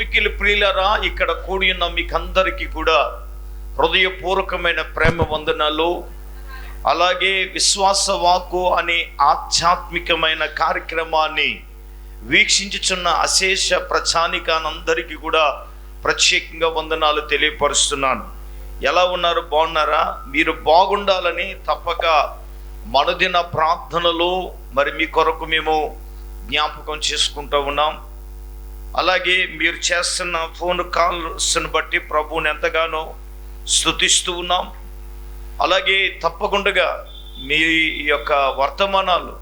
మిక్కిలి ప్రియులరా, ఇక్కడ కూడి ఉన్న మీకందరికీ కూడా హృదయపూర్వకమైన ప్రేమ వందనాలు. అలాగే విశ్వాస వాక్కు అనే ఆధ్యాత్మికమైన కార్యక్రమాన్ని వీక్షించుచున్న అశేష ప్రజానికానందరికీ కూడా ప్రత్యేకంగా వందనాలు తెలియపరుస్తున్నాను. ఎలా ఉన్నారు? బాగున్నారా? మీరు బాగుండాలని తప్పక మనుదిన ప్రార్థనలు మరి మీ కొరకు మేము జ్ఞాపకం చేసుకుంటూ ఉన్నాం. అలాగే మీరు చేస్తున్న ఫోన్ కాల్స్ని బట్టి ప్రభువుని ఎంతగానో స్తుతిస్తూ ఉన్నాం. అలాగే తప్పకుండా మీ యొక్క వర్తమానాలు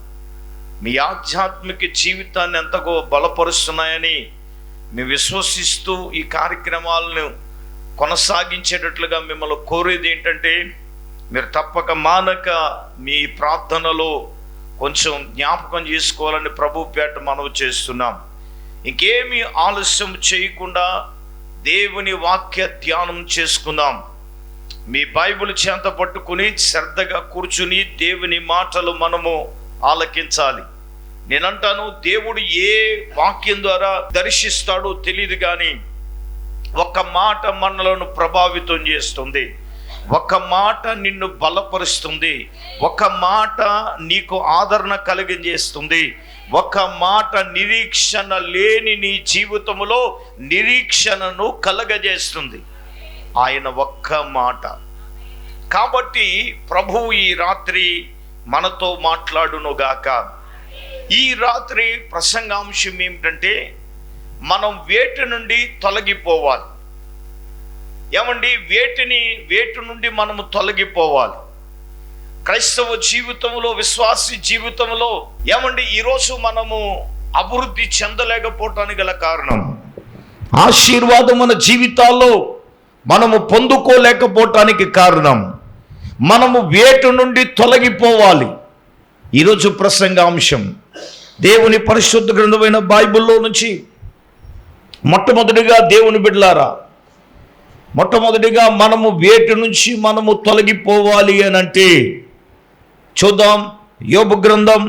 మీ ఆధ్యాత్మిక జీవితాన్ని ఎంతగో బలపరుస్తున్నాయని మేము విశ్వసిస్తూ ఈ కార్యక్రమాలను కొనసాగించేటట్లుగా మిమ్మల్ని కోరేది ఏంటంటే, మీరు తప్పక మానక మీ ప్రార్థనలో కొంచెం జ్ఞాపకం చేసుకోవాలని ప్రభు పేట మనవి చేస్తున్నాం. ఇంకేమీ ఆలస్యం చేయకుండా దేవుని వాక్య ధ్యానం చేసుకుందాం. మీ బైబిల్ చేత పట్టుకుని శ్రద్ధగా కూర్చుని దేవుని మాటలు మనము ఆలకించాలి. నేనంటాను, దేవుడు ఏ వాక్యం ద్వారా దర్శిస్తాడో తెలియదు, కానీ ఒక మాట మనలను ప్రభావితం చేస్తుంది, ఒక మాట నిన్ను బలపరుస్తుంది, ఒక మాట నీకు ఆదరణ కలిగజేస్తుంది, ఒక మాట నిరీక్షణ లేని నీ జీవితంలో నిరీక్షణను కలగజేస్తుంది. ఆయన ఒక్క మాట. కాబట్టి ప్రభువు ఈ రాత్రి మనతో మాట్లాడునుగాక. ఈ రాత్రి ప్రసంగాంశం ఏమిటంటే, మనం వేటి నుండి తొలగిపోవాలి. ఏమండి, వేటి నుండి మనము తొలగిపోవాలి. క్రైస్తవ జీవితంలో, విశ్వాసీ జీవితంలో ఏమండి, ఈరోజు మనము అభివృద్ధి చెందలేకపోవటానికి గల కారణం, ఆశీర్వాదం మన జీవితాల్లో మనము పొందుకోలేకపోవటానికి కారణం, మనము వేటి నుండి తొలగిపోవాలి. ఈరోజు ప్రసంగాంశం దేవుని పరిశుద్ధ గ్రంథమైన బైబిల్లో నుంచి మొట్టమొదటిగా దేవుని బిడ్డలారా, మొట్టమొదటిగా మనము వేటి నుంచి మనము తొలగిపోవాలి అని అంటే చూద్దాం. యోబు గ్రంథం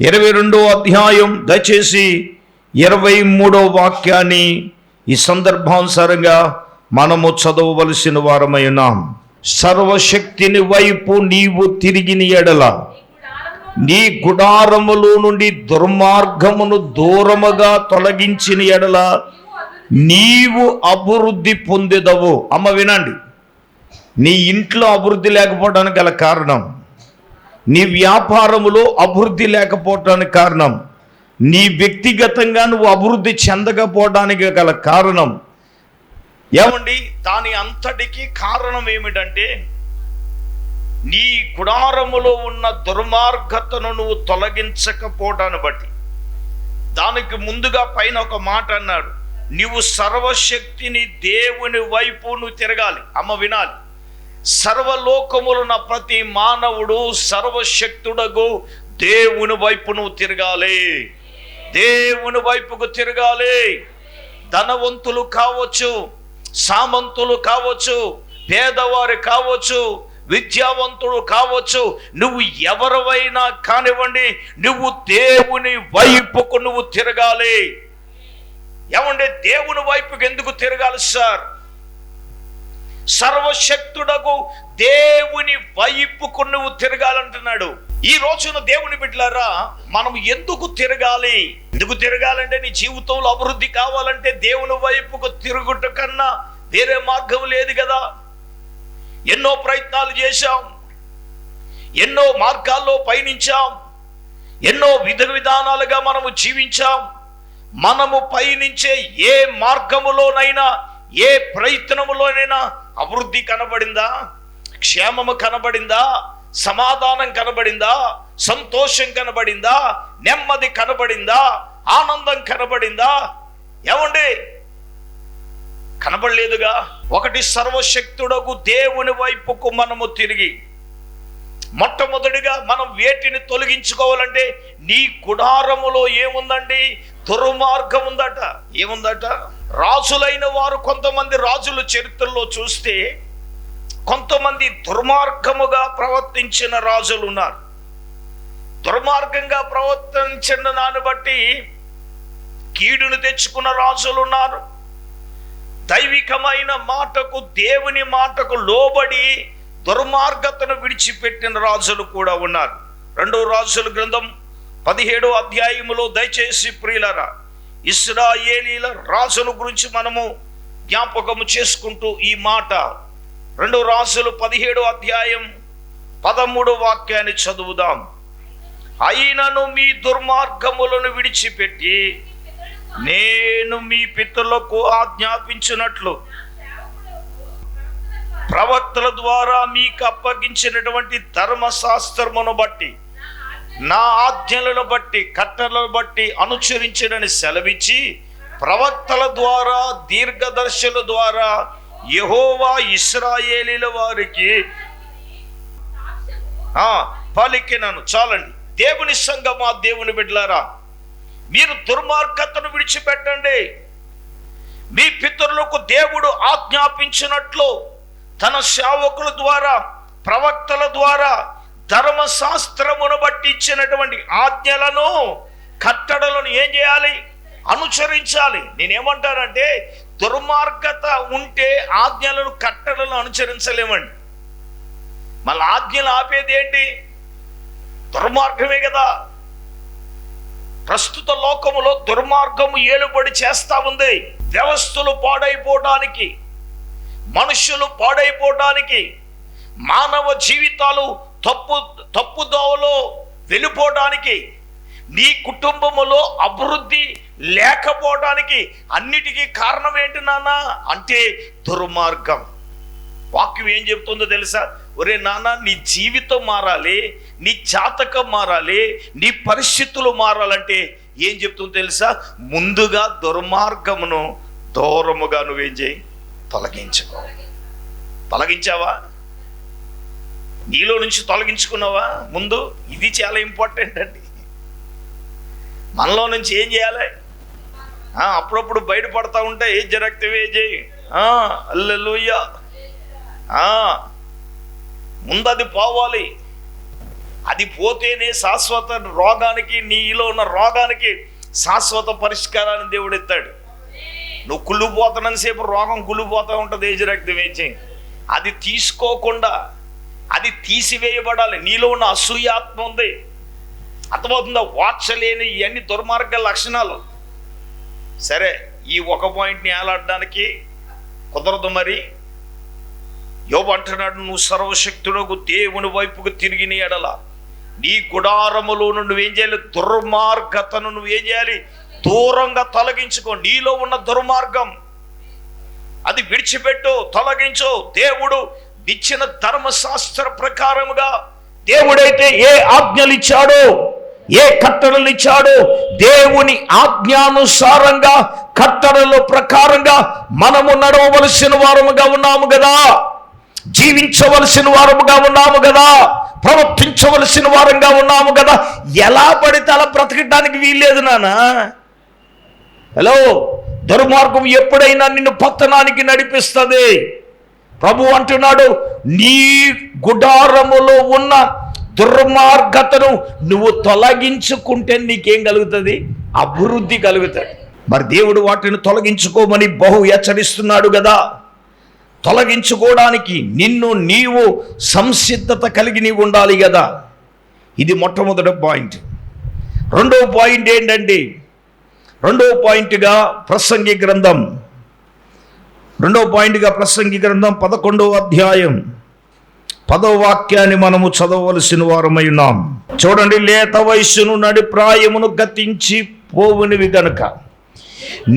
22వ అధ్యాయం దయచేసి 23వ వాక్యాన్ని ఈ సందర్భానుసారంగా మనము చదవవలసిన వారమై ఉన్నాం. సర్వశక్తిని వైపు నీవు తిరిగిన ఎడల నీ గుడారములో నుండి దుర్మార్గమును దూరముగా తొలగించిన ఎడల నీవు అభివృద్ధి పొందేదవు. అమ్మ వినండి, నీ ఇంట్లో అభివృద్ధి లేకపోవడానికి గల కారణం, నీ వ్యాపారములో అభివృద్ధి లేకపోవడానికి కారణం, నీ వ్యక్తిగతంగా నువ్వు అభివృద్ధి చెందకపోవడానికి గల కారణం ఏమండి, దాని అంతటికి కారణం ఏమిటంటే, నీ గుడారములో ఉన్న దుర్మార్గతను నువ్వు తొలగించకపోవడాన్ని బట్టి. దానికి ముందుగా పైన ఒక మాట అన్నాడు, నీవు సర్వశక్తిని దేవుని వైపు నువ్వు తిరగాలి. అమ్మ వినాలి, సర్వలోకములున్న ప్రతి మానవుడు సర్వశక్తుడగు దేవుని వైపు నువ్వు తిరగాలి. దేవుని వైపుకు తిరగాలి. ధనవంతులు కావచ్చు, సామంతులు కావచ్చు, పేదవారు కావచ్చు, విద్యావంతుడు కావచ్చు, నువ్వు ఎవరివైనా కానివ్వండి, నువ్వు దేవుని వైపుకు నువ్వు తిరగాలి. ఏమంటే దేవుని వైపుకు ఎందుకు తిరగాలి సార్? సర్వశక్తుడకు దేవుని వైపుకు నువ్వు తిరగాలంటున్నాడు. ఈ రోజున దేవుని బిడ్డలారా, మనం ఎందుకు తిరగాలి? ఎందుకు తిరగాలంటే, నీ జీవితంలో అభివృద్ధి కావాలంటే దేవుని వైపుకు తిరుగుట కన్నా వేరే మార్గం లేదు కదా. ఎన్నో ప్రయత్నాలు చేశాం, ఎన్నో మార్గాల్లో పయనించాం, ఎన్నో విధానాలుగా మనము జీవించాం. మనము పయనించే ఏ మార్గములోనైనా, ఏ ప్రయత్నములోనైనా అభివృద్ధి కనబడిందా? క్షేమము కనబడిందా? సమాధానం కనబడిందా? సంతోషం కనబడిందా? నెమ్మది కనబడిందా? ఆనందం కనబడిందా? ఏమండి, కనబడలేదుగా. ఒకటి, సర్వశక్తుడకు దేవుని వైపుకు మనము తిరిగి, మొట్టమొదటిగా మనం వేటిని తొలగించుకోవాలంటే, నీ గుడారములో ఏముందండి? దుర్మార్గం ఉందట. ఏముందట? రాజులైన వారు, కొంతమంది రాజుల చరిత్రలో చూస్తే కొంతమంది దుర్మార్గముగా ప్రవర్తించిన రాజులు ఉన్నారు. దుర్మార్గంగా ప్రవర్తించిన దాన్ని బట్టి కీడును తెచ్చుకున్న రాజులు ఉన్నారు. దైవికమైన మాటకు, దేవుని మాటకు లోబడి దుర్మార్గతను విడిచిపెట్టిన రాజులు కూడా ఉన్నారు. 2 రాజుల గ్రంథం 17వ అధ్యాయములో దయచేసి ప్రియులారా ఇశ్రాయేలీల రాజుల గురించి మనము జ్ఞాపకము చేసుకుంటూ ఈ మాట 2 రాజులు 17వ అధ్యాయం 13వ వాక్యాన్ని చదువుదాం. అయినను మీ దుర్మార్గములను విడిచిపెట్టి నేను మీ పితరులకు ఆజ్ఞాపించినట్లు ప్రవక్తల ద్వారా మీకు అప్పగించినటువంటి ధర్మశాస్త్రమును బట్టి, నా ఆజ్ఞలను బట్టి, కట్టలను బట్టి అనుసరించడని సెలవిచ్చి ప్రవక్తల ద్వారా, దీర్ఘదర్శుల ద్వారా యెహోవా ఇశ్రాయేలీల వారికి పలికినను. చాలండి. దేవుని సంగమా, దేవుని బిడ్డలారా, మీరు దుర్మార్గతను విడిచిపెట్టండి. మీ పితరులకు దేవుడు ఆజ్ఞాపించినట్లు తన సేవకుల ద్వారా, ప్రవక్తల ద్వారా ధర్మశాస్త్రమును బట్టి ఇచ్చినటువంటి ఆజ్ఞలను, కట్టడలను ఏం చేయాలి? అనుసరించాలి. నేనేమంటానంటే దుర్మార్గత ఉంటే ఆజ్ఞలను, కట్టడలను అనుసరించలేమండి. మళ్ళీ ఆజ్ఞలు ఆపేది ఏంటి? దుర్మార్గమే కదా. ప్రస్తుత లోకములో దుర్మార్గము ఏలుబడి చేస్తా ఉంది. వ్యవస్థలు పాడైపోవడానికి, మనుషులు పాడైపోవడానికి, మానవ జీవితాలు తప్పుదోవలో వెళ్ళిపోవడానికి, నీ కుటుంబములో అభివృద్ధి లేకపోవడానికి అన్నిటికీ కారణం ఏంటి నాన్న అంటే దుర్మార్గం. వాక్యం ఏం చెప్తుందో తెలుసా? ఒరే నాన్న, నీ జీవితం మారాలి, నీ జాతకం మారాలి, నీ పరిస్థితులు మారాలంటే ఏం చెప్తుందో తెలుసా? ముందుగా దుర్మార్గమును దూరముగా నువ్వేం చేయి? తొలగించుకో. తొలగించావా? నీలో నుంచి తొలగించుకున్నావా? ముందు ఇది చాలా ఇంపార్టెంట్ అండి. మనలో నుంచి ఏం చేయాలి? అప్పుడప్పుడు బయటపడతా ఉంటే ఏం జరగతవే చేయి. హల్లెలూయా. ముందు అది పోవాలి. అది పోతేనే శాశ్వత రోగానికి, నీలో ఉన్న రోగానికి శాశ్వత పరిష్కారాన్ని దేవుడు ఎత్తాడు. నువ్వు కుళ్ళిపోతున్నంతసేపు రోగం కుళ్ళిపోతూ ఉంటుంది. ఏజ్ రక్తం వేచి అది తీసుకోకుండా అది తీసివేయబడాలి. నీలో ఉన్న అసూయాత్మ ఉంది, అర్థమవుతుందా? వాత్సలేని ఇవన్నీ దుర్మార్గ లక్షణాలు. సరే, ఈ ఒక పాయింట్ని ఏలాడడానికి కుదరదు. మరి యోబు అంటున్నాడు, నువ్వు సర్వశక్తుడకు దేవుని వైపుకు తిరిగిన ఎడల నీ గుడారములో నువ్వేం చేయాలి? దుర్మార్గతను నువ్వేం చేయాలి? దూరంగా తొలగించుకో. నీలో ఉన్న దుర్మార్గం అది విడిచిపెట్టు, తొలగించు. దేవుడు ఇచ్చిన ధర్మశాస్త్ర ప్రకారముగా దేవుడైతే ఏ ఆజ్ఞలు ఇచ్చాడో, ఏ కట్టడలు ఇచ్చాడో, దేవుని ఆజ్ఞానుసారంగా కట్టడల ప్రకారంగా మనము నడవవలసిన వారముగా ఉన్నాము కదా, జీవించవలసిన వారముగా ఉన్నాము కదా, ప్రవర్తించవలసిన వారంగా ఉన్నాము కదా. ఎలా పడితే అలా బ్రతకడానికి వీల్లేదు నాన్న. హలో, దుర్మార్గం ఎప్పుడైనా నిన్ను పతనానికి నడిపిస్తుంది. ప్రభు అంటున్నాడు, నీ గుడారములో ఉన్న దుర్మార్గతను నువ్వు తొలగించుకుంటే నీకేం కలుగుతుంది? అభివృద్ధి కలుగుతుంది. మరి దేవుడు వాటిని తొలగించుకోమని బహు హెచ్చరిస్తున్నాడు కదా. తొలగించుకోవడానికి నిన్ను నీవు సంసిద్ధత కలిగి నీవు ఉండాలి కదా. ఇది మొట్టమొదటి పాయింట్. రెండవ పాయింట్ ఏంటంటే, రెండవ పాయింట్గా ప్రసంగి గ్రంథం 11వ అధ్యాయం 10వ వాక్యాన్ని మనము చదవవలసిన వారమై ఉన్నాం. చూడండి, లేత వయస్సును నడి ప్రాయమును గతించి పోవునివి గనుక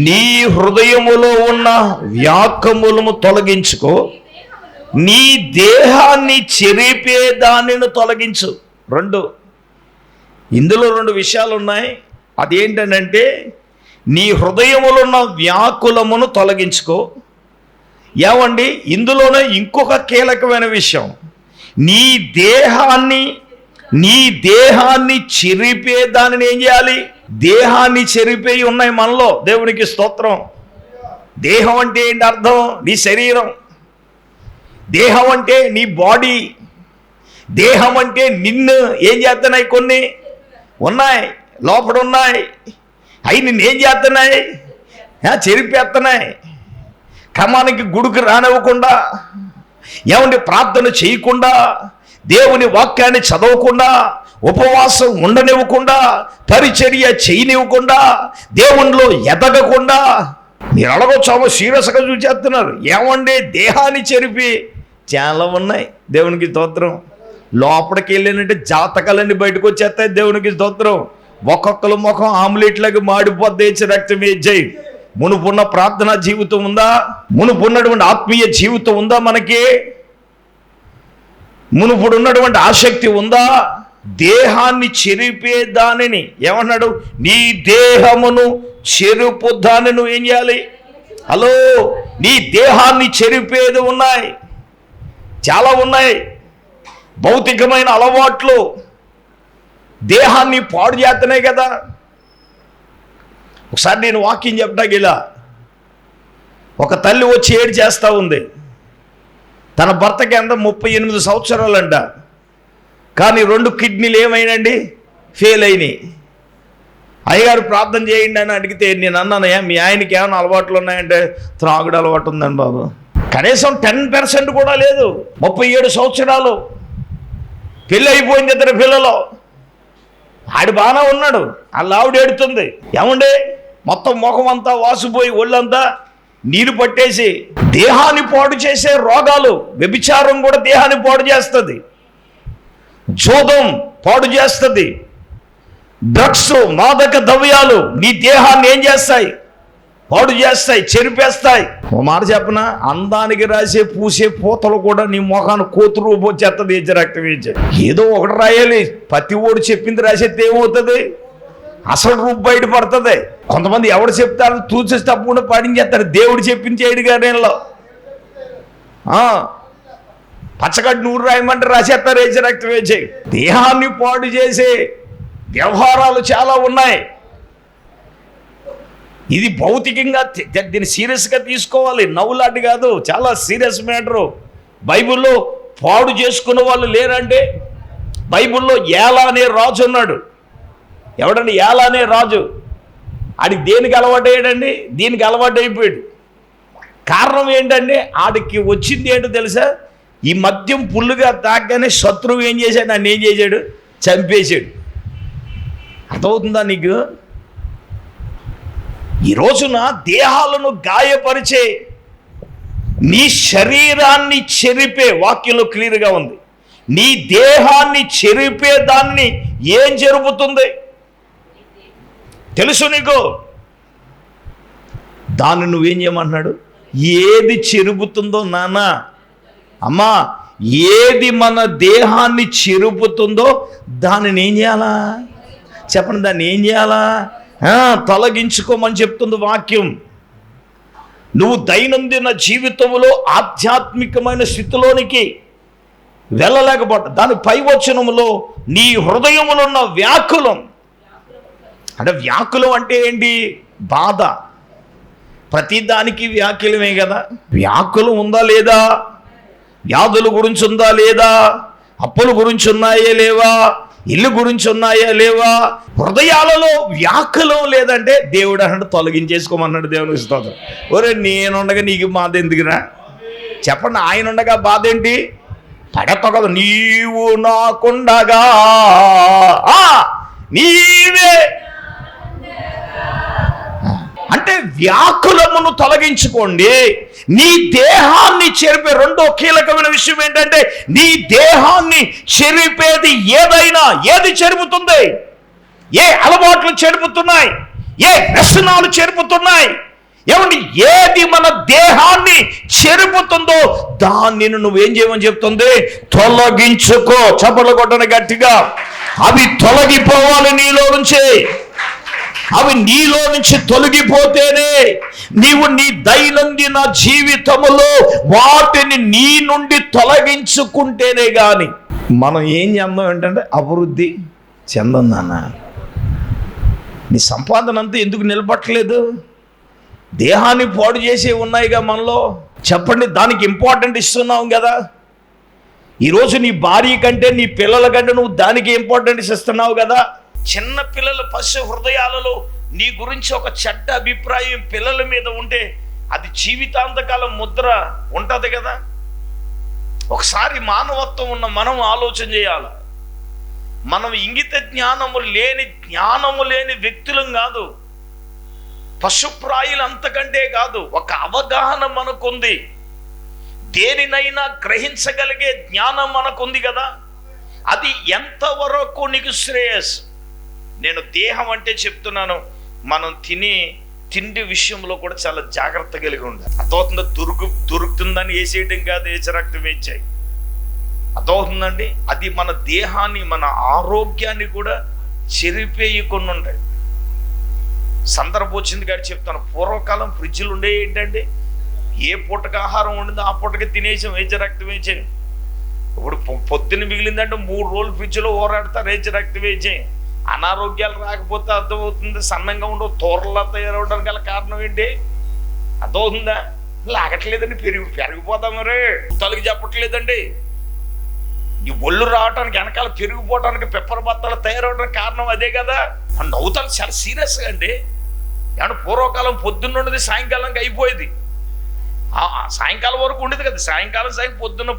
నీ హృదయములో ఉన్న వ్యాకములను తొలగించుకో, నీ దేహాన్ని చెరిపే దానిని తొలగించు. ఇందులో 2 విషయాలు ఉన్నాయి. అదేంటంటే, నీ హృదయములో ఉన్న వ్యాకులమును తొలగించుకో. ఏమండి, ఇందులోనే ఇంకొక కీలకమైన విషయం, నీ దేహాన్ని చెరిపే దానిని ఏం చేయాలి? దేహాన్ని చెరిపేయి ఉన్నాయి మనలో. దేవునికి స్తోత్రం. దేహం అంటే ఏంటి అర్థం? నీ శరీరం. దేహం అంటే నీ బాడీ. దేహం అంటే నిన్ను ఏం చేస్తున్నాయి? కొన్ని ఉన్నాయి, లోపల ఉన్నాయి. అవి నిన్ను ఏం చేస్తున్నాయి? చెరిపేస్తున్నాయి. క్రమానికి గుడికి రానివ్వకుండా, ఏమండి ప్రార్థన చేయకుండా, దేవుని వాక్యాన్ని చదవకుండా, ఉపవాసం ఉండనివ్వకుండా, పరిచర్య చేయనివ్వకుండా, దేవునిలో ఎదగకుండా, మీరు అడగొచ్చామో సీరియస్గా చూసేస్తున్నారు. ఏమండి దేహాన్ని చెరిపి చాలా ఉన్నాయి. దేవునికి స్తోత్రం. లోపలికి వెళ్ళినంటే జాతకాలన్నీ బయటకు వచ్చేస్తాయి. దేవునికి స్తోత్రం. ఒక్కొక్కరు ముఖం ఆమ్లెట్లాగా మాడిపోద్ది. రక్తం వేజై. మునుపున్న ప్రార్థనా జీవితం ఉందా? మునుపున్నటువంటి ఆత్మీయ జీవితం ఉందా? మనకి మునుపుడు ఉన్నటువంటి ఆసక్తి ఉందా? దేహాన్ని చెరిపే దానిని ఏమన్నాడు? నీ దేహమును చెరుపు దాన్ని నువ్వు ఏం చేయాలి? హలో, నీ దేహాన్ని చెరిపేది ఉన్నాయి, చాలా ఉన్నాయి. భౌతికమైన అలవాట్లు దేహాన్ని పాడు చేస్తున్నాయి కదా. ఒకసారి నేను వాక్యం చెప్పడానికి ఇలా, ఒక తల్లి వచ్చి ఏడు చేస్తూ ఉంది. తన భర్తకి ఎంత 38 సంవత్సరాలంట. కానీ 2 కిడ్నీలు ఏమైనాయండి? ఫెయిల్ అయినాయి. అయ్యగారు ప్రార్థన చేయండి అని అడిగితే నేను అన్నాను, మీ ఆయనకి ఏమైనా అలవాట్లు ఉన్నాయంటే త్రాగుడు అలవాటు ఉందండి బాబు. కనీసం 10% కూడా లేదు. 37 సంవత్సరాలు, పెళ్ళి అయిపోయింది, 2 పిల్లలు. ఆడు బాగానే ఉన్నాడు, వాళ్ళ ఆవిడ ఏడుతుంది. ఏమండి మొత్తం ముఖం అంతా వాసిపోయి ఒళ్ళంతా నీరు పట్టేసి దేహాన్ని పాడు చేసే రోగాలు. వ్యభిచారం కూడా దేహాన్ని పాడు చేస్తుంది, జోదం పాడు చేస్తుంది, డ్రగ్స్, మాదక ద్రవ్యాలు నీ దేహాన్ని ఏం చేస్తాయి? పాడు చేస్తాయి, చెరిపేస్తాయి. ఓ మాట చెప్పనా, అందానికి రాసే పూసే పూతలు కూడా నీ మొఖాన్ని కోతురు వచ్చేస్తుంది. రక్తం వేసి ఏదో ఒకటి రాయాలి. ప్రతి ఓడు చెప్పింది రాసేస్తే ఏమవుతుంది? అసలు రూపు బయటపడుతుంది. కొంతమంది ఎవడు చెప్తారు తూచే తప్పకుండా పాటించేస్తారు. దేవుడు చెప్పింది చేయడు కానీ పచ్చగడ్డి నూరు రాయమంటే రాసేస్తారు. రక్తం వేసి దేహాన్ని పాడు చేసే వ్యవహారాలు చాలా ఉన్నాయి. ఇది భౌతికంగా దీన్ని సీరియస్గా తీసుకోవాలి. నవ్వులాంటి కాదు, చాలా సీరియస్ మ్యాటరు. బైబిల్లో పాడు చేసుకున్న వాళ్ళు లేరంటే, బైబిల్లో ఏలా అనే రాజు ఉన్నాడు. ఎవడండి ఏలా అనే రాజు? ఆడికి దేనికి అలవాటు అయ్యాడండి? దీనికి అలవాటు అయిపోయాడు. కారణం ఏంటంటే ఆడికి వచ్చింది ఏంటో తెలుసా? ఈ మద్యం పుల్లుగా తాగ్గానే శత్రువు ఏం చేశాడు? నన్ను ఏం చేశాడు? చంపేశాడు. అర్థమవుతుందా నీకు? ఈ రోజున దేహాలను గాయపరిచే, నీ శరీరాన్ని చెరిపే, వాక్యంలో క్లియర్గా ఉంది. నీ దేహాన్ని చెరిపే దాన్ని ఏం జరుగుతుంది తెలుసు నీకు? దాన్ని నువ్వేం చేయమంటున్నాడు? ఏది చెరుపుతుందో నాన్న, అమ్మా, ఏది మన దేహాన్ని చెరుపుతుందో దానిని ఏం చేయాలా? చెప్పండి, దాన్ని ఏం చేయాలా? తొలగించుకోమని చెప్తుంది వాక్యం. నువ్వు దైనందిన జీవితంలో ఆధ్యాత్మికమైన స్థితిలోనికి వెళ్ళలేకపోతా. దాని పై వచనములో నీ హృదయములో ఉన్న వ్యాకులం, అంటే వ్యాకులం అంటే ఏంటి? బాధ. ప్రతిదానికి వ్యాకులమే కదా. వ్యాకులం ఉందా లేదా? వ్యాధుల గురించి ఉందా లేదా? అప్పుల గురించి ఉన్నాయే లేవా? ఇల్లు గురించి ఉన్నాయా లేవా? హృదయాలలో వ్యాకులం లేదంటే దేవుడు అన్నాడు తొలగించేసుకోమన్నాడు. దేవుని స్తోత్రం. ఒరే, నేనుండగా నీకు బాధ ఎందుకురా? చెప్పండి, ఆయన ఉండగా బాధ ఏంటి? పడతగదు. నీవు నాకుండగా నీవే అంటే వ్యాకులమును తొలగించుకోండి. నీ దేహాన్ని చెరిపే రెండో కీలకమైన విషయం ఏంటంటే, నీ దేహాన్ని చెరిపేది ఏదైనా, ఏది చెరుపుతుంది? ఏ అలవాట్లు చెరుపుతున్నాయి? ఏ వ్యసనాలు చెరుపుతున్నాయి? ఏమండి, ఏది మన దేహాన్ని చెరుపుతుందో దాన్ని నువ్వేం చేయమని చెప్తుంది? తొలగించుకో. చప్పట్లు కొట్టని గట్టిగా. అవి తొలగిపోవాలి నీలో నుంచి. అవి నీలో నుంచి తొలగిపోతేనే నీవు నీ దైనందిన జీవితములో వాటిని నీ నుండి తొలగించుకుంటేనే కానీ మనం ఏం చెందాం ఏంటంటే అభివృద్ధి చెందన్నా. నీ సంపాదన అంతా ఎందుకు నిలబట్టలేదు? దేహాన్ని పాడు చేసే ఉన్నాయిగా మనలో. చెప్పండి, దానికి ఇంపార్టెంట్ ఇస్తున్నావు కదా. ఈరోజు నీ భార్య కంటే, నీ పిల్లల కంటే నువ్వు దానికి ఇంపార్టెన్స్ ఇస్తున్నావు కదా. చిన్న పిల్లల పశు హృదయాలలో నీ గురించి ఒక చెడ్డ అభిప్రాయం పిల్లల మీద ఉంటే అది జీవితాంతకాలం ముద్ర ఉంటుంది కదా. ఒకసారి మానవత్వం ఉన్న మనం ఆలోచన చేయాలి. మనం ఇంగిత జ్ఞానము లేని వ్యక్తులం కాదు, పశుప్రాయులు అంతకంటే కాదు. ఒక అవగాహన మనకుంది, దేనినైనా గ్రహించగలిగే జ్ఞానం మనకుంది కదా. అది ఎంతవరకు నీకు శ్రేయస్. నేను దేహం అంటే చెప్తున్నాను, మనం తిండి విషయంలో కూడా చాలా జాగ్రత్త కలిగి ఉండాలి. అర్థమవుతుందా? దొరుకుతుందని వేసేయడం కాదు, వేసే రక్తం వేయించాయి. అర్థమవుతుందండి? అది మన దేహాన్ని, మన ఆరోగ్యాన్ని కూడా చెరిపేయకుండా ఉంటాయి. సందర్భం వచ్చింది కాబట్టి చెప్తాను. పూర్వకాలం ఫ్రిడ్జ్లు ఉండే ఏంటంటే, ఏ పూటకి ఆహారం ఉండిందో ఆ పూటకి తినేసాం, వేసే రక్తం వేయించాయి. ఇప్పుడు పొద్దున్న మిగిలిందంటే 3 రోజులు ఫ్రిడ్జ్లో ఓరాడతారు, వేసే రక్తం వేయించాయి. అనారోగ్యాలు రాకపోతే అర్థమవుతుంది, సన్నంగా ఉండవు, తోరలా తయారవడానికి గల కారణం ఏంటి? అర్థమవుతుందా? లాగట్లేదండి, పెరిగిపోతాం. మరి తలకి చెప్పట్లేదండి. ఈ ఒళ్ళు రావడానికి, వెనకాల పెరిగిపోవడానికి, పెప్పర్ బత్తాలు తయారవడానికి కారణం అదే కదా. నవ్వుతాలు చాలా సీరియస్గా అండి. ఏమన్నా పూర్వకాలం పొద్దున్నది సాయంకాలంకి అయిపోయేది, సాయంకాలం వరకు ఉండేది కదా. సాయం పొద్దున్న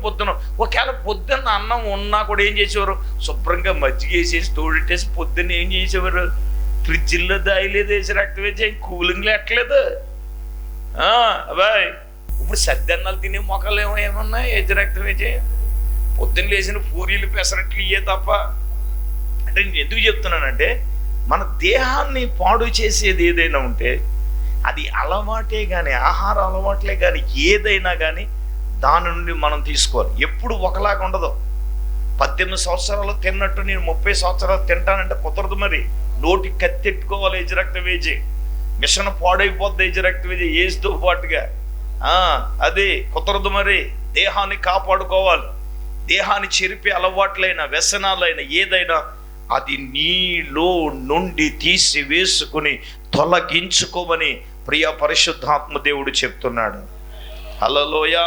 ఒకవేళ పొద్దున్న అన్నం ఉన్నా కూడా ఏం చేసేవారు, శుభ్రంగా మజ్జిగ వేసేసి తోడెట్టేసి పొద్దున్న ఏం చేసేవారు, ఫ్రిడ్జ్లో దాయలేదు, వేసి రక్తం వేసి కూలింగ్లో ఎక్కలేదు. అబ్బాయి ఇప్పుడు సద్దన్నాలు తినే మొక్కలు ఏమన్నా వేసి రక్తం వేసి పొద్దున్న లేచిన పూరీలు పెసరట్లు ఇయ్యే తప్ప. అంటే నేను ఎందుకు చెప్తున్నానంటే, మన దేహాన్ని పాడు చేసేది ఏదైనా ఉంటే అది అలవాటే కానీ, ఆహార అలవాట్లే కానీ, ఏదైనా కానీ దాని నుండి మనం తీసుకోవాలి. ఎప్పుడు ఒకలాగా ఉండదు. 18 సంవత్సరాలు తిన్నట్టు నేను 30 సంవత్సరాలు తింటానంటే కుదరదు. మరి నోటికి కత్తెట్టుకోవాలి, ఏజ్ రక్తం వేజి మిషన్ పాడైపోద్ది, ఏజ్ రక్తం వేజి ఏజ్తో పాటుగా. అది కుదరదు. మరి దేహాన్ని కాపాడుకోవాలి. దేహాన్ని చెరిపే అలవాట్లైన, వ్యసనాలైన ఏదైనా అది నీలో నుండి తీసి వేసుకుని తొలగించుకోమని ప్రియ పరిశుద్ధాత్మ దేవుడు చెప్తున్నాడు. హల్లెలూయా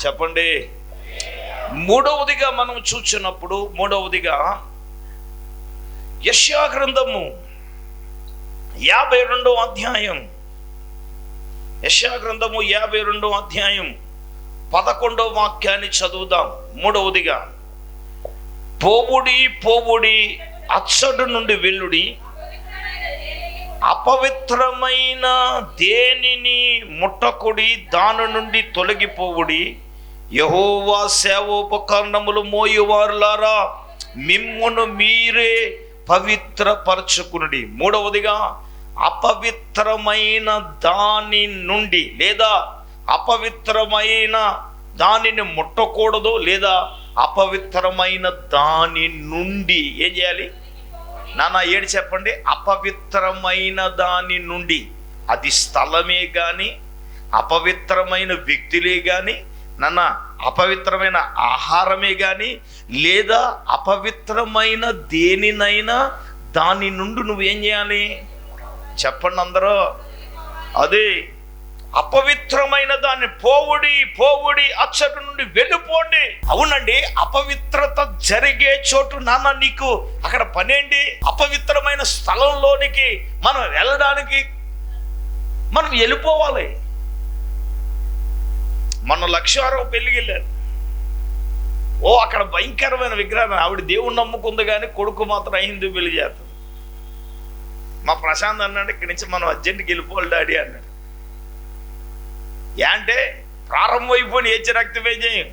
చెప్పండి. మూడవదిగా మనం చూచినప్పుడు, యెషయా గ్రంథము 52వ అధ్యాయం, యెషయా గ్రంథము 52వ అధ్యాయం 11వ వాక్యాన్ని చదువుదాం. మూడవదిగా, పోవుడి అచ్చడు నుండి వెల్లుడి, అపవిత్రమైన దేనిని ముట్టకుడి, దాని నుండి తొలగిపోవుడి. యెహోవా సేవోపకరణములు మోయువారులారా, మిమ్మును మీరే పవిత్రపరచుకునుడి. మూడవదిగా, అపవిత్రమైన దాని నుండి, లేదా అపవిత్రమైన దానిని ముట్టకూడదు, లేదా అపవిత్రమైన దాని నుండి ఏం చేయాలి? నాన్న ఏడు చెప్పండి. అపవిత్రమైన దాని నుండి, అది స్థలమే కానీ, అపవిత్రమైన వ్యక్తులే కానీ, నాన్న అపవిత్రమైన ఆహారమే కానీ, లేదా అపవిత్రమైన దేనినైనా దాని నుండి నువ్వేం చేయాలి? చెప్పండి అందరూ. అదే అపవిత్రమైన దాన్ని పోవుడి అచ్చటి నుండి వెళ్ళిపోండి. అవునండి, అపవిత్రత జరిగే చోటు నాన్న నీకు అక్కడ పనేంటి? అపవిత్రమైన స్థలంలోనికి మనం వెళ్ళడానికి మనం వెళ్ళిపోవాలి. మన లక్ష్యారం పెళ్ళికి వెళ్ళారు. అక్కడ భయంకరమైన విగ్రహం. ఆవిడ దేవుణ్ణి నమ్ముకుంది కానీ కొడుకు మాత్రం అయింది పెళ్లి చేస్తుంది. మా ప్రశాంత్ అన్నాడు, ఇక్కడి నుంచి మనం అర్జెంట్కి వెళ్ళిపోవాలి డాడీ అన్నాడు. అంటే ప్రారంభం అయిపోయిన ఏజ్ రక్తవేజయం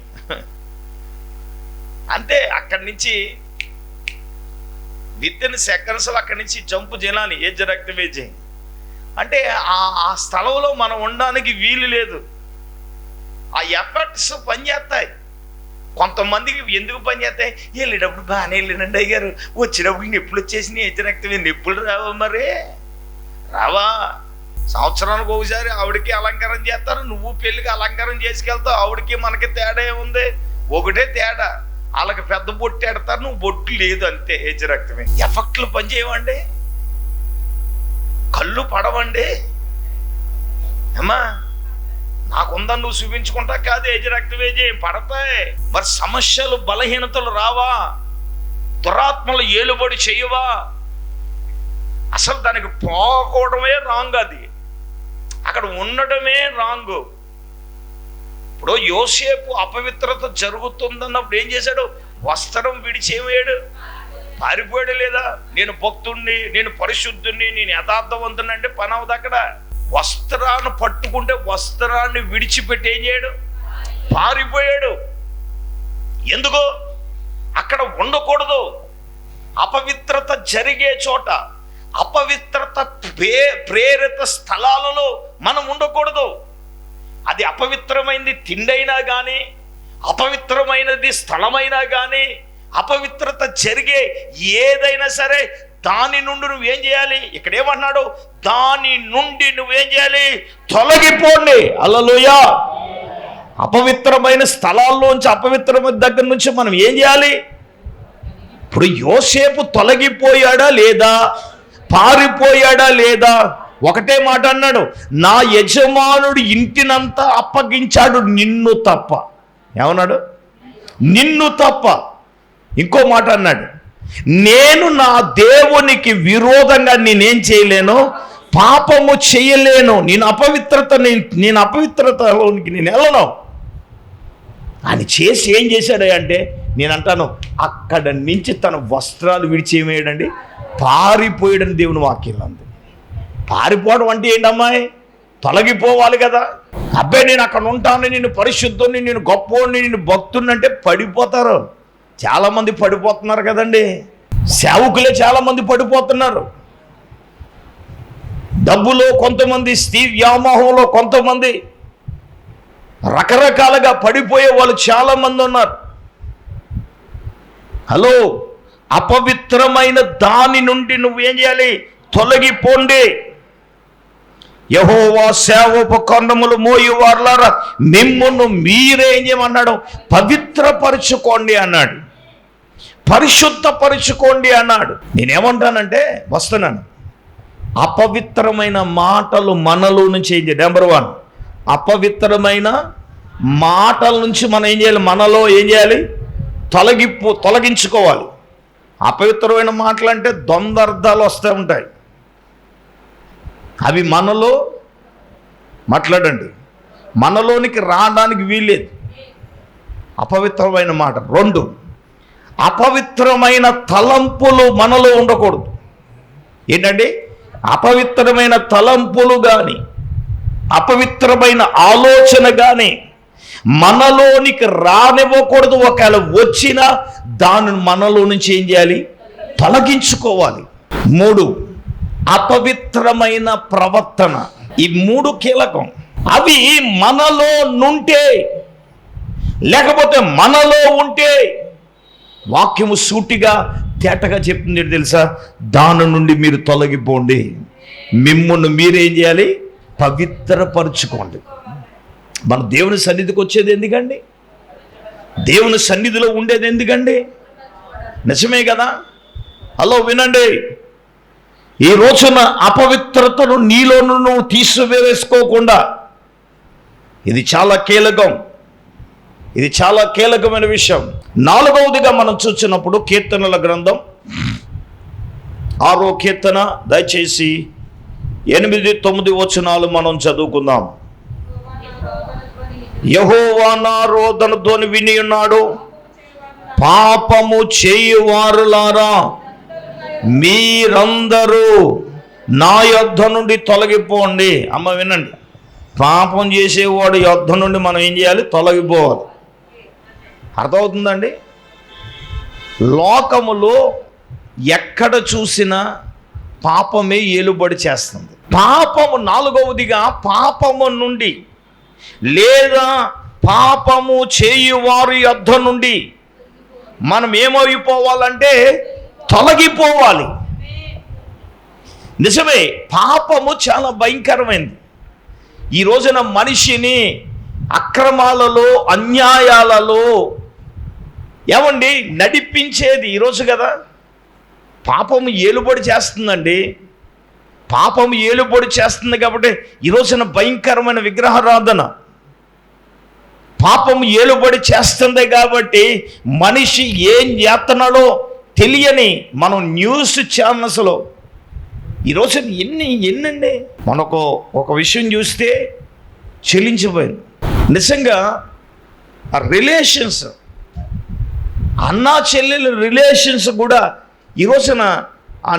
అంటే అక్కడి నుంచి వితిన్ సెకండ్స్లో అక్కడి నుంచి జంపు జనాలి. ఏజ్ రక్తవేజయం అంటే ఆ స్థలంలో మనం ఉండడానికి వీలు లేదు. ఆ ఎఫర్ట్స్ పనిచేస్తాయి. కొంతమందికి ఎందుకు పనిచేస్తాయి? వెళ్ళేటప్పుడు బాగానే వెళ్ళినండి అయ్యారు, వచ్చినప్పుడు నొప్పులు వచ్చేసినాయి. ఏజ్ రక్తమే నొప్పులు రావా? మరి రావా? సంవత్సరానికి ఒకసారి ఆవిడకి అలంకారం చేస్తారు, నువ్వు పెళ్ళికి అలంకారం చేసుకెళ్తావు. ఆవిడకి మనకి తేడా ఏముంది? ఒకటే తేడా, వాళ్ళకి పెద్ద బొట్టు ఎడతారు, నువ్వు బొట్టు లేదు, అంతే. ఏజ్ రక్తమే. ఎఫెక్ట్లు పనిచేయవండి, కళ్ళు పడవండి. అమ్మా నాకుందని నువ్వు చూపించుకుంటా కాదు, ఏజ్ రక్తవేజే పడతాయి. మరి సమస్యలు, బలహీనతలు రావా? దురాత్మలు ఏలుబడి చేయవా? అసలు దానికి పోకూడమే రాంగ్. అది అక్కడ ఉండడమే రాంగు. ఇప్పుడు యోసేపు అపవిత్రత జరుగుతుందన్నప్పుడు ఏం చేశాడు? వస్త్రం విడిచేమయ్యాడు, పారిపోయాడు. లేదా నేను భక్తుణ్ణి, నేను పరిశుద్ధుణ్ణి, నేను యథార్థవంతుని అంటే పని అవదు. అక్కడ వస్త్రాన్ని పట్టుకుంటే వస్త్రాన్ని విడిచిపెట్టి ఏం చేయడు? పారిపోయాడు. ఎందుకు? అక్కడ ఉండకూడదు. అపవిత్రత జరిగే చోట, అపవిత్రత ప్రేరిత స్థలాలలో మనం ఉండకూడదు. అది అపవిత్రమైనది తిండైనా కానీ, అపవిత్రమైనది స్థలమైనా కానీ, అపవిత్రత జరిగే ఏదైనా సరే దాని నుండి నువ్వేం చేయాలి? ఇక్కడ ఏమన్నాడు? దాని నుండి నువ్వేం చేయాలి? తొలగిపోండి. హల్లెలూయా. అపవిత్రమైన స్థలాల్లోంచి, అపవిత్రమైన దగ్గర నుంచి మనం ఏం చేయాలి? ఇప్పుడు యోసేపు తొలగిపోయాడా లేదా, పారిపోయాడా లేదా? ఒకటే మాట అన్నాడు, నా యజమానుడు ఇంటినంతా అప్పగించాడు నిన్ను తప్ప. ఏమన్నాడు? నిన్ను తప్ప. ఇంకో మాట అన్నాడు, నేను నా దేవునికి విరోధంగా నేనేం చేయలేను, పాపము చేయలేను. నేను అపవిత్రతలోనికి నేను వెళ్ళను. ఆయన చేసి ఏం చేశాడు అంటే, నేను అంటాను అక్కడ నుంచి తన వస్త్రాలు విడిచేయమేయడండి, పారిపోయాడని దేవుని వాక్యం అంది. పారిపోవడం అంటే ఏంటమ్మాయి? తొలగిపోవాలి కదా. అబ్బాయి నేను అక్కడ ఉంటాను, నేను పరిశుద్ధుని, నేను గొప్పవాడిని, నేను భక్తుని అంటే పడిపోతారు. చాలామంది పడిపోతున్నారు కదండి. సేవకులే చాలామంది పడిపోతున్నారు. డబ్బులో కొంతమంది, స్త్రీ వ్యామోహంలో కొంతమంది, రకరకాలుగా పడిపోయే వాళ్ళు చాలామంది ఉన్నారు. హలో, అపవిత్రమైన దాని నుండి నువ్వేం చేయాలి? తొలగిపోండి. యెహోవా సేవోపకరణములు మోయువారులారా మిమ్మును మీరేం చేయమన్నాడు? పవిత్రపరచుకోండి అన్నాడు, పరిశుద్ధపరచుకోండి అన్నాడు. నేనేమంటానంటే, వస్తున్నాను, అపవిత్రమైన మాటలు మనలో నుంచి ఏం చేయాలి? నెంబర్ 1, అపవిత్రమైన మాటల నుంచి మనం ఏం చేయాలి? మనలో ఏం చేయాలి? తొలగించుకోవాలి. అపవిత్రమైన మాటలు అంటే ద్వంద్వార్థాలు వస్తూ ఉంటాయి. అవి మనలో మాట్లాడండి, మనలోనికి రావడానికి వీల్లేదు అపవిత్రమైన మాట. 2, అపవిత్రమైన తలంపులు మనలో ఉండకూడదు. ఏంటండి? అపవిత్రమైన తలంపులు కానీ, అపవిత్రమైన ఆలోచన కానీ మనలోనికి రానివ్వకూడదు. ఒకవేళ వచ్చినా దానిని మనలో నుంచి ఏం చేయాలి? తొలగించుకోవాలి. 3, అపవిత్రమైన ప్రవర్తన. ఈ 3 కీలకం. అవి మనలో నుంటే, లేకపోతే మనలో ఉంటే వాక్యము సూటిగా తేటగా చెప్తుంది. తెలుసా? దాని నుండి మీరు తొలగిపోండి, మిమ్మును మీరేం చేయాలి? పవిత్రపరచుకోండి. మన దేవుని సన్నిధికి వచ్చేది ఎందుకండి? దేవుని సన్నిధిలో ఉండేది ఎందుకండి? నిజమే కదా. హలో, వినండి. ఈ రోజున అపవిత్రతను నీలోను నువ్వు తీసివేసుకోకుండా, ఇది చాలా కీలకం, ఇది చాలా కీలకమైన విషయం. 4వదిగా మనం చూసినప్పుడు కీర్తనల గ్రంథం 6వ కీర్తన, దయచేసి 8, 9 వచనాలు మనం చదువుకుందాం. యెహోవా నా రోదన ధ్వని విని ఉన్నాడు, పాపము చేయువారులారా మీరందరూ నా యొద్ద నుండి తొలగిపోండి. అమ్మ వినండి, పాపం చేసేవాడు యొద్ద నుండి మనం ఏం చేయాలి? తొలగిపోవాలి. అర్థమవుతుందండి? లోకములో ఎక్కడ చూసినా పాపమే ఏలుబడి చేస్తుంది. పాపము 4వదిగా పాపము నుండి, లేదా పాపము చేయువారి యొద్ద నుండి మనం ఏమైపోవాలంటే తొలగిపోవాలి. నిజమే, పాపము చాలా భయంకరమైనది. ఈ రోజున మనిషిని అక్రమాలలో, అన్యాయాలలో ఏమండి నడిపించేది ఈరోజు కదా. పాపము ఏలుబడి చేస్తుందండి. పాపము ఏలుబడి చేస్తుంది కాబట్టి ఈ రోజున భయంకరమైన విగ్రహారాధన, పాపము ఏలుబడి చేస్తుంది కాబట్టి మనిషి ఏం చేస్తున్నాడో తెలియని మనం న్యూస్ ఛానల్స్లో ఈరోజు ఎన్నండి మనకు ఒక విషయం చూస్తే చెల్లించిపోయింది. నిజంగా ఆ రిలేషన్స్, అన్నా చెల్లెల రిలేషన్స్ కూడా ఈ రోజున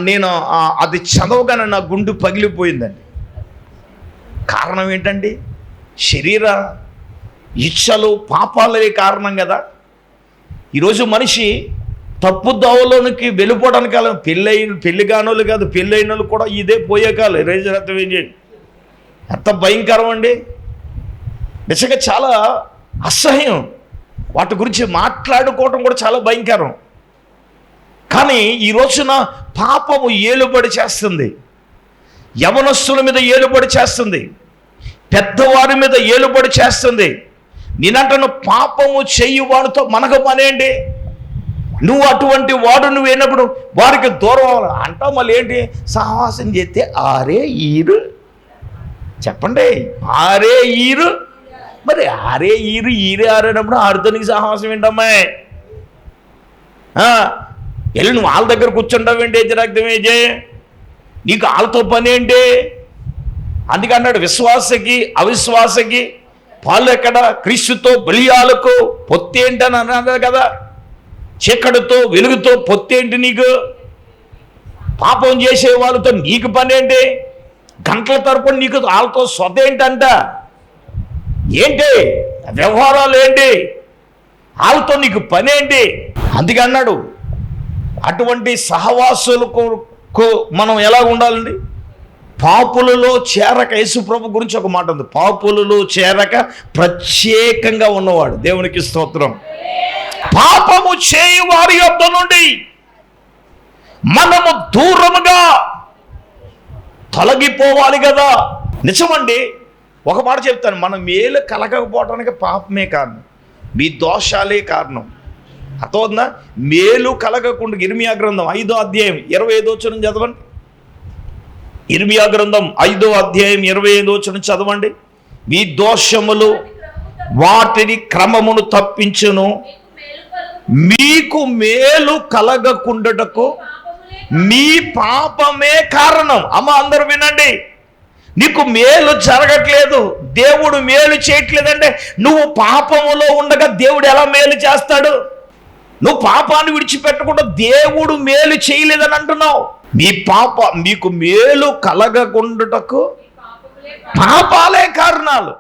నేను అది చదవగానే నా గుండు పగిలిపోయిందండి. కారణం ఏంటండి? శరీర ఇచ్చలు పాపాలే కారణం కదా. ఈరోజు మనిషి తప్పు దోవలోనికి వెళ్ళిపోవడానికి కాలం పెళ్ళి కానోళ్ళు కాదు, పెళ్ళైన వాళ్ళు కూడా ఇదే పోయే కాలం. రేజరత్వం ఏం చేయండి, ఎంత భయంకరం అండి. నిజంగా చాలా అసహ్యం, వాటి గురించి మాట్లాడుకోవటం కూడా చాలా భయంకరం. కానీ ఈ రోజున పాపము ఏలుబడి చేస్తుంది, యవనస్తుల మీద ఏలుబడి చేస్తుంది, పెద్దవారి మీద ఏలుబడి చేస్తుంది. నేనంటాను, పాపము చేయువాడితో మనకు పనేంటి? నువ్వు అటువంటి వాడు నువ్వేనప్పుడు వారికి దూరం అంటావు. మళ్ళీ ఏంటి? సహవాసం చేస్తే ఆరే ఈరు. చెప్పండి, ఆరే ఈరు. మరి ఆరే ఈరు, ఈరే ఆరేనప్పుడు ఆరుతో నీకు సహవాసం ఏంటమ్మాయి? వెళ్ళి నువ్వు వాళ్ళ దగ్గర కూర్చుంటావు ఏంటి? రక్తమేజే, నీకు వాళ్ళతో పని ఏంటి? అందుకే అన్నాడు, విశ్వాసకి అవిశ్వాసకి పాలు ఎక్కడ? క్రీస్తుతో బలియాలకు పొత్తేంటి అని అన్నాడు కదా. చీకటితో వెలుగుతో పొత్తేంటి నీకు? పాపం చేసే వాళ్ళతో నీకు పని ఏంటి? గంటల తరపున నీకు వాళ్ళతో సొదేంటంట? ఏంటి వ్యవహారాలు ఏంటి? వాళ్ళతో నీకు పని ఏంటి? అందుకే అన్నాడు, అటువంటి సహవాసులకు మనం ఎలా ఉండాలండి? పాపులలో చేరక, యేసుప్రభు గురించి ఒక మాట ఉంది, పాపులలో చేరక ప్రత్యేకంగా ఉన్నవాడు. దేవునికి స్తోత్రం. పాపము చేయు వారి యొద్ద నుండి మనము దూరముగా తొలగిపోవాలి కదా. నిజమండి, ఒక మాట చెప్తాను, మన మేలు కలగకపోవడానికి పాపమే కారణం, మీ దోషాలే కారణం. అర్థమవుతుందా? మేలు కలగకుండా ఇర్మియా గ్రంథం 5వ అధ్యాయం 25వ వచనం చదవండి. ఇర్మియా గ్రంథం 5వ అధ్యాయం 25వ వచనం చదవండి. మీ దోషములు వాటిని క్రమమును తప్పించును, మీకు మేలు కలగకుండాటకు మీ పాపమే కారణం. అమ్మ అందరూ వినండి, నీకు మేలు జరగట్లేదు, దేవుడు మేలు చేయట్లేదంటే నువ్వు పాపములో ఉండగా దేవుడు ఎలా మేలు చేస్తాడు? నువ్వు పాపాన్ని విడిచిపెట్టకుండా దేవుడు మేలు చేయలేదని అంటున్నావు. మీకు మేలు కలగకుండాటకు పాపాలే కారణాలు.